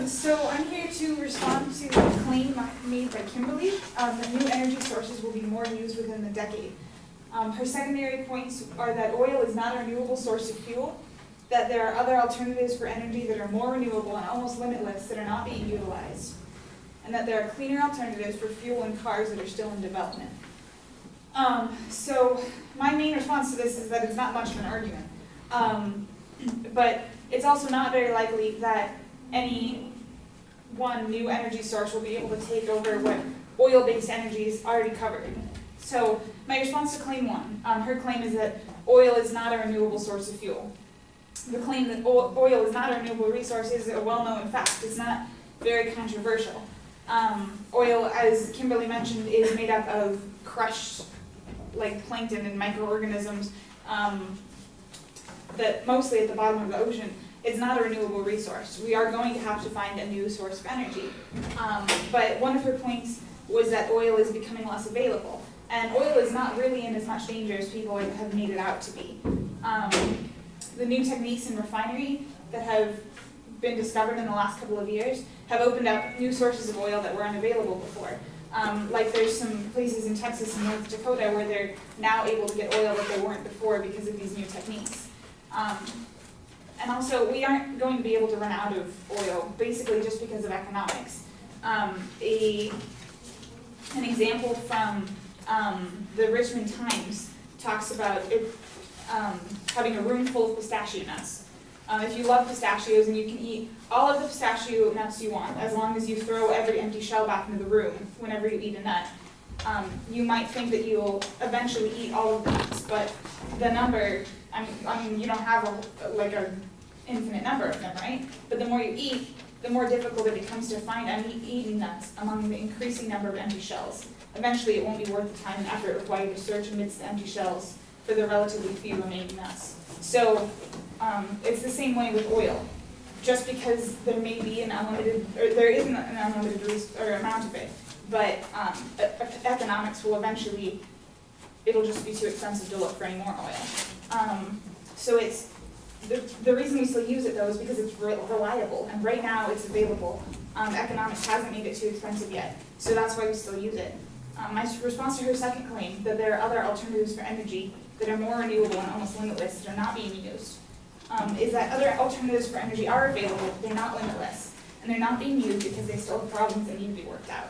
So I'm here to respond to a claim made by Kimberly that new energy sources will be more used within the decade. Her secondary points are that oil is not a renewable source of fuel, that there are other alternatives for energy that are more renewable and almost limitless that are not being utilized, and that there are cleaner alternatives for fuel in cars that are still in development. So my main response to this is that it's not much of an argument, but it's also not very likely that any one new energy source will be able to take over what oil-based energy is already covered. So my response to claim one, her claim is that oil is not a renewable source of fuel. The claim that oil is not a renewable resource is a well-known fact. It's not very controversial. Oil, as Kimberly mentioned, is made up of crushed like plankton and microorganisms that mostly at the bottom of the ocean. It's not a renewable resource. We are going to have to find a new source of energy. But one of her points was that oil is becoming less available. And oil is not really in as much danger as people have made it out to be. The new techniques in refinery that have been discovered in the last couple of years have opened up new sources of oil that were unavailable before. Like there's some places in Texas and North Dakota where they're now able to get oil that they weren't before because of these new techniques. And also, we aren't going to be able to run out of oil, basically just because of economics. An example from the Richmond Times talks about it, having a room full of pistachio nuts. If you love pistachios, and you can eat all of the pistachio nuts you want, as long as you throw every empty shell back into the room whenever you eat a nut. You might think that you'll eventually eat all of the nuts, but the number, I mean, you don't have an infinite number of them, right? But the more you eat, the more difficult it becomes to find any eating nuts among the increasing number of empty shells. Eventually, it won't be worth the time and effort required to search amidst the empty shells for the relatively few remaining nuts. So it's the same way with oil. Just because there may be an unlimited, or there isn't an unlimited amount of it, but economics will eventually, it'll just be too expensive to look for any more oil. So it's, the reason we still use it though is because it's reliable, and right now it's available. Economics hasn't made it too expensive yet, so that's why we still use it. My response to her second claim, that there are other alternatives for energy that are more renewable and almost limitless that are not being used, is that other alternatives for energy are available, but they're not limitless, and they're not being used because they still have problems that need to be worked out.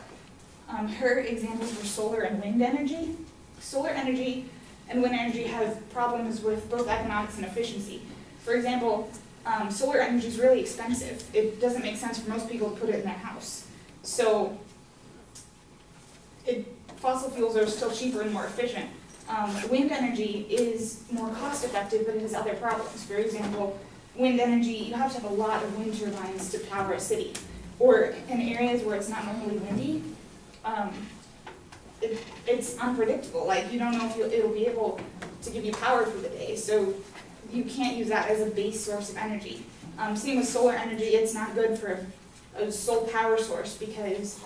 Her examples were solar and wind energy. Solar energy and wind energy have problems with both economics and efficiency. For example, solar energy is really expensive. It doesn't make sense for most people to put it in their house. So fossil fuels are still cheaper and more efficient. Wind energy is more cost effective, but it has other problems. For example, wind energy, you have to have a lot of wind turbines to power a city. Or in areas where it's not normally windy, it's unpredictable. Like, you don't know if it'll be able to give you power for the day, so you can't use that as a base source of energy. Same with solar energy, it's not good for a sole power source because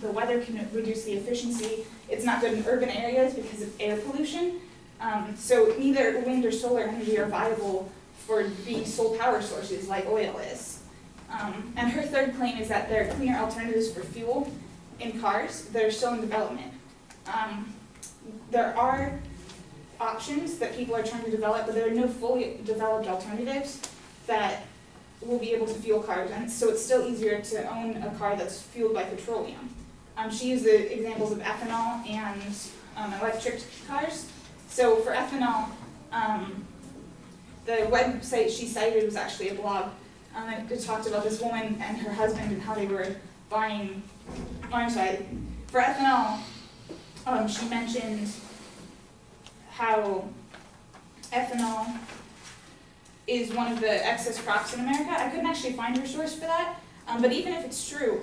the weather can reduce the efficiency. It's not good in urban areas because of air pollution. So neither wind or solar energy are viable for being sole power sources like oil is. And her third claim is that there are cleaner alternatives for fuel in cars that are still in development. There are options that people are trying to develop, but there are no fully developed alternatives that will be able to fuel cars, and so it's still easier to own a car that's fueled by petroleum. She used the examples of ethanol and electric cars. So for ethanol, the website she cited was actually a blog. It talked about this woman and her husband and how they were buying, for ethanol, she mentioned how ethanol is one of the excess crops in America. I couldn't actually find her source for that, but even if it's true,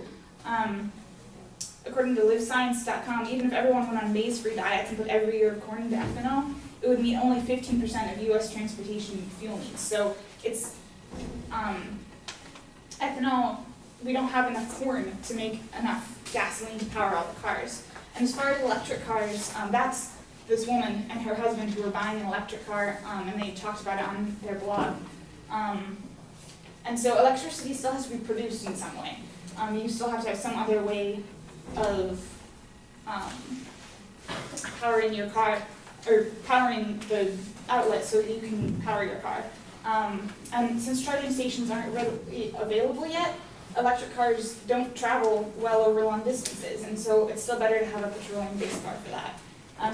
according to livescience.com, even if everyone went on maize-free diets and put every year of corn into ethanol, it would meet only 15% of U.S. transportation fuel needs. So it's ethanol, we don't have enough corn to make enough gasoline to power all the cars. And as far as electric cars, that's this woman and her husband who were buying an electric car, and they talked about it on their blog. And And so electricity still has to be produced in some way. You still have to have some other way of powering your car, or powering the outlet so that you can power your car. And since charging stations aren't readily available yet, electric cars don't travel well over long distances, and so it's still better to have a petroleum-based car for that.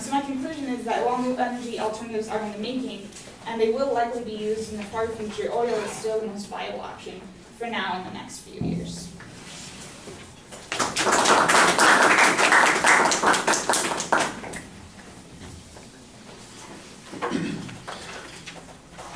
So my conclusion is that while new energy alternatives are in the making, and they will likely be used in the far future, oil is still the most viable option for now and the next few years.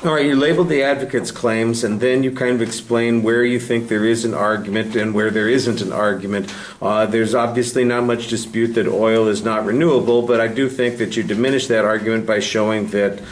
All right, you labeled the advocate's claims, and then you kind of explain where you think there is an argument and where there isn't an argument. There's obviously not much dispute that oil is not renewable, but I do think that you diminish that argument by showing that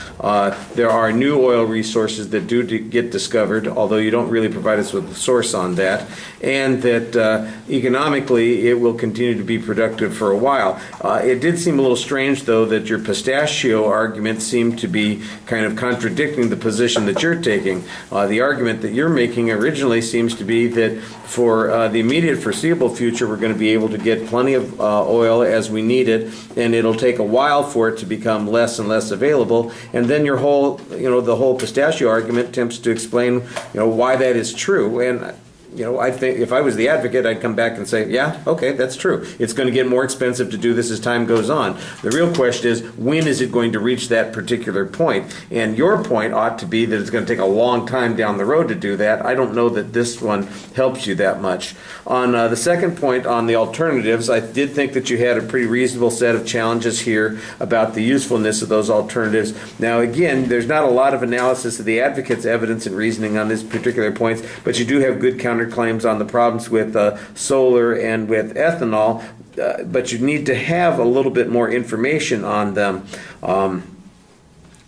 there are new oil resources that do get discovered, although you don't really provide us with a source on that, and that economically it will continue to be productive for a while. It did seem a little strange, though, that your pistachio argument seemed to be kind of contradicting the position that you're taking. The argument that you're making originally seems to be that for the immediate foreseeable future, we're going to be able to get plenty of oil as we need it, and it'll take a while for it to become less and less available. And then your whole, the whole pistachio argument attempts to explain, why that is true. And I think if I was the advocate, I'd come back and say, yeah, okay, that's true. It's going to get more expensive to do this as time goes on. The real question is, when is it going to reach that particular point? And your point ought to be that it's going to take a long time down the road to do that. I don't know that this one helps you that much. On the second point on the alternatives, I did think that you had a pretty reasonable set of challenges here about the usefulness of those alternatives. Now, again, there's not a lot of analysis of the advocate's evidence and reasoning on these particular points, but you do have good counterclaims on the problems with solar and with ethanol, but you need to have a little bit more information on them.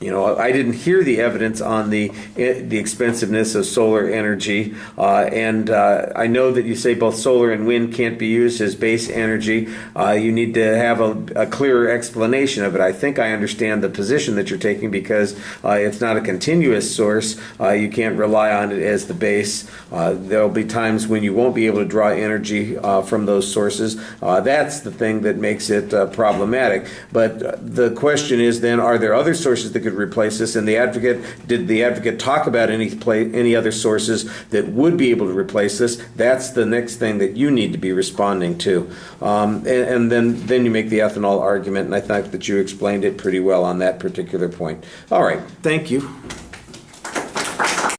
I didn't hear the evidence on the expensiveness of solar energy, and I know that you say both solar and wind can't be used as base energy. You need to have a clearer explanation of it. I think I understand the position that you're taking because it's not a continuous source. You can't rely on it as the base. There'll be times when you won't be able to draw energy from those sources. That's the thing that makes it problematic. But the question is then, are there other sources that could replace this? And did the advocate talk about any other sources that would be able to replace this? That's the next thing that you need to be responding to. And then you make the ethanol argument, and I think that you explained it pretty well on that particular point. All right, thank you.